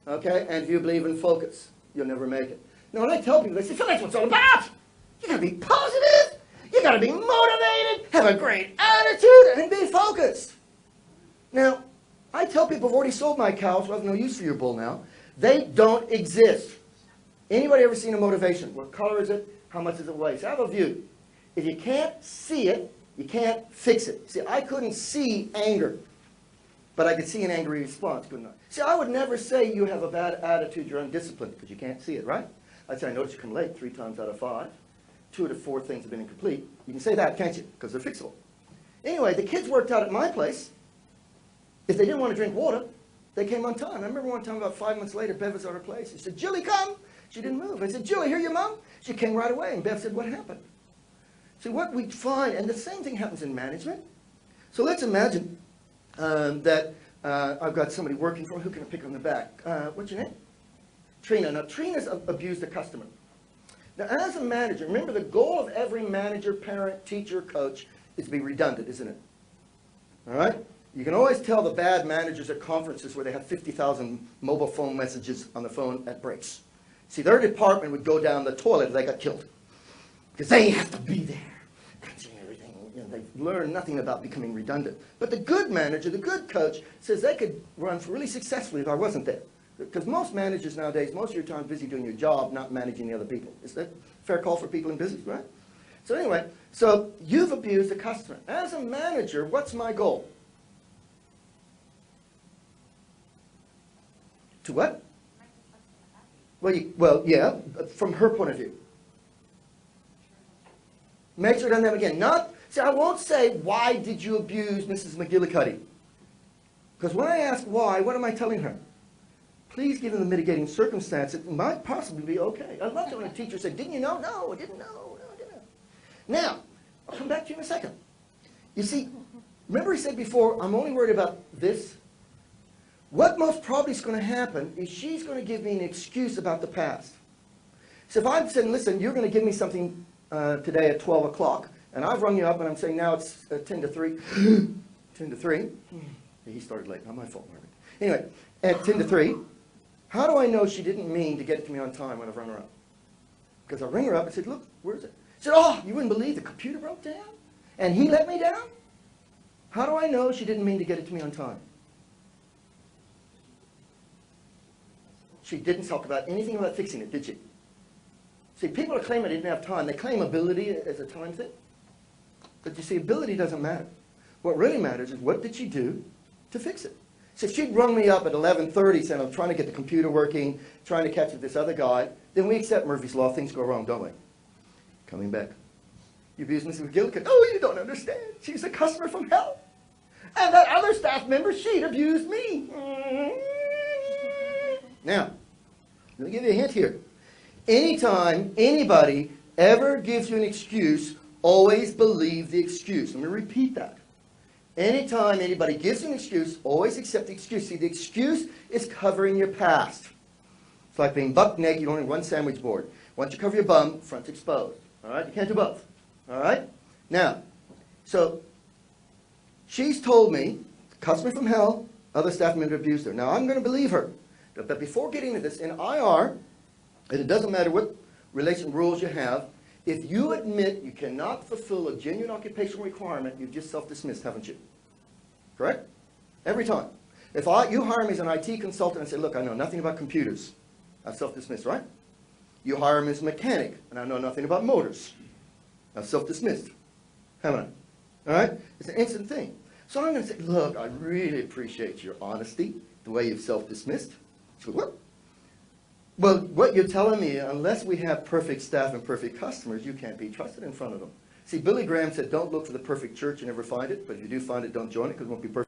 Okay? And if you believe in focus, you'll never make it. Now, when I tell people, they say, so that's what it's all about. You gotta be positive. You gotta be motivated, have a great attitude, and be focused. Now, I tell people, I've already sold my cows, so I have no use for your bull now. They don't exist. Anybody ever seen a motivation? What color is it? How much does it weigh? So I have a view. If you can't see it, you can't fix it. See, I couldn't see anger, but I could see an angry response, couldn't I? See, I would never say you have a bad attitude, you're undisciplined, because you can't see it, right? I'd say, I notice you come late 3 times out of 5. 2 out of 4 things have been incomplete. You can say that, can't you? Because they're fixable. Anyway, the kids worked out at my place. If they didn't want to drink water, they came on time. I remember one time about 5 months later, Bev was at her place. She said, Julie, come. She didn't move. I said, Julie, hear your mom? She came right away. And Bev said, what happened? See, what we find, and the same thing happens in management. So let's imagine that I've got somebody working for me. Who can I pick on the back? What's your name? Trina. Now, Trina's abused a customer. Now, as a manager, remember the goal of every manager, parent, teacher, coach is to be redundant, isn't it? All right? You can always tell the bad managers at conferences where they have 50,000 mobile phone messages on the phone at breaks. See, their department would go down the toilet if they got killed. Because they have to be there. Everything. You know, they've learned nothing about becoming redundant. But the good manager, the good coach, says they could run really successfully if I wasn't there. Because most managers nowadays, most of your time is busy doing your job, not managing the other people. Is that a fair call for people in business, right? So anyway, so you've abused the customer. As a manager, what's my goal? To what? Well, yeah, from her point of view. Make sure it doesn't happen again. See, I won't say, why did you abuse Mrs. McGillicuddy? Because when I ask why, what am I telling her? Please give them the mitigating circumstance. It might possibly be okay. I love it when a teacher said, didn't you know? No, I didn't know. No, I didn't know. Now, I'll come back to you in a second. You see, remember he said before, I'm only worried about this? What most probably is going to happen is she's going to give me an excuse about the past. So if I'm saying, listen, you're going to give me something today at 12 o'clock, and I've rung you up and I'm saying now it's 10 to 3. 10 to 3. He started late. Not my fault, Margaret. Anyway, at 10 to 3, how do I know she didn't mean to get it to me on time when I've rung her up? Because I rang her up and said, look, where's it? She said, oh, you wouldn't believe the computer broke down? And he let me down? How do I know she didn't mean to get it to me on time? She didn't talk about anything about fixing it, did she? See, people are claiming I didn't have time. They claim ability as a time thing. But you see, ability doesn't matter. What really matters is what did she do to fix it? So if she'd rung me up at 11:30 saying, I'm trying to get the computer working, trying to catch up with this other guy, then we accept Murphy's Law. Things go wrong, don't we? Coming back. You abused Mrs. McGillicuddy. Oh, you don't understand. She's a customer from hell. And that other staff member, she'd abused me. Now, let me give you a hint here. Anytime anybody ever gives you an excuse, always believe the excuse. Let me repeat that. Anytime anybody gives you an excuse, always accept the excuse. See, the excuse is covering your past. It's like being buck naked, you only have one sandwich board. Once you cover your bum, front's exposed. All right? You can't do both. All right? Now, so she's told me, customer from hell, other staff member abused her. Now, I'm going to believe her. But before getting into this, in IR, and it doesn't matter what relation rules you have, if you admit you cannot fulfill a genuine occupational requirement, you've just self-dismissed, haven't you? Correct? Every time. If you hire me as an IT consultant and say, look, I know nothing about computers, I've self-dismissed, right? You hire me as a mechanic, and I know nothing about motors. I've self-dismissed, haven't I? All right? It's an instant thing. So I'm going to say, look, I really appreciate your honesty, the way you've self-dismissed. So what? Well, what you're telling me, unless we have perfect staff and perfect customers, you can't be trusted in front of them. See, Billy Graham said, don't look for the perfect church and never find it, but if you do find it, don't join it because it won't be perfect.